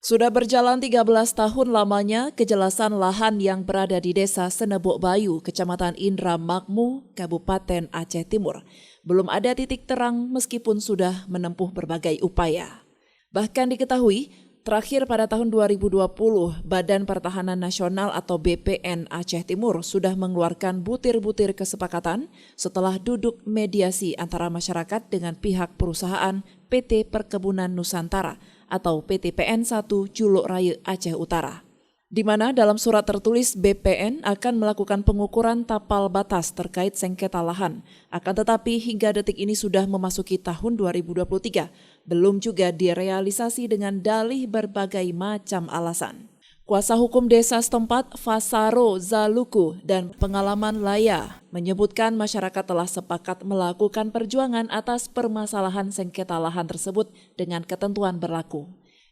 Sudah berjalan 13 tahun lamanya kejelasan lahan yang berada di Desa Senebok Bayu, Kecamatan Indramakmu, Kabupaten Aceh Timur. Belum ada titik terang meskipun sudah menempuh berbagai upaya. Bahkan diketahui, terakhir pada tahun 2020, Badan Pertahanan Nasional atau BPN Aceh Timur sudah mengeluarkan butir-butir kesepakatan setelah duduk mediasi antara masyarakat dengan pihak perusahaan PT Perkebunan Nusantara atau PT PN1 Juluk Raya Aceh Utara, di mana dalam surat tertulis BPN akan melakukan pengukuran tapal batas terkait sengketa lahan. Akan tetapi hingga detik ini sudah memasuki tahun 2023, belum juga direalisasi dengan dalih berbagai macam alasan. Kuasa hukum desa setempat Fasaro Zaluku dan Pengalaman Laya menyebutkan masyarakat telah sepakat melakukan perjuangan atas permasalahan sengketa lahan tersebut dengan ketentuan berlaku.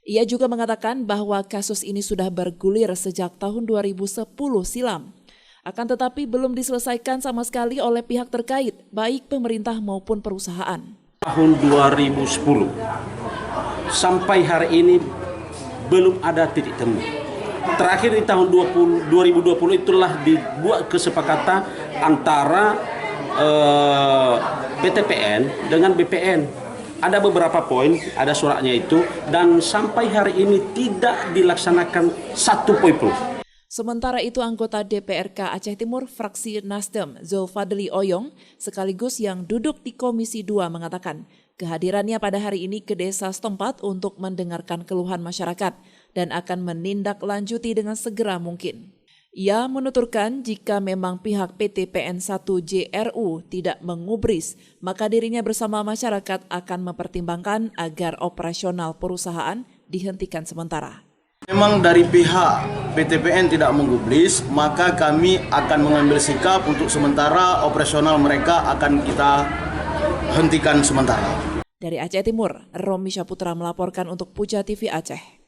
Ia juga mengatakan bahwa kasus ini sudah bergulir sejak tahun 2010 silam. Akan tetapi belum diselesaikan sama sekali oleh pihak terkait, baik pemerintah maupun perusahaan. Tahun 2010 sampai hari ini belum ada titik temu. Terakhir di tahun 2020 itulah dibuat kesepakatan antara PT PN dengan BPN. Ada beberapa poin, ada suratnya itu, dan sampai hari ini tidak dilaksanakan satu poin pun. Sementara itu anggota DPRK Aceh Timur fraksi Nasdem Zulfadli Oyong sekaligus yang duduk di Komisi 2 mengatakan kehadirannya pada hari ini ke desa setempat untuk mendengarkan keluhan masyarakat dan akan menindaklanjuti dengan segera mungkin. Ia menuturkan jika memang pihak PT PN1 JRU tidak mengubris, maka dirinya bersama masyarakat akan mempertimbangkan agar operasional perusahaan dihentikan sementara. Memang dari pihak PT PN tidak menggubris, maka kami akan mengambil sikap untuk sementara operasional mereka akan kita hentikan sementara. Dari Aceh Timur, Romi Syaputra melaporkan untuk Puja TV Aceh.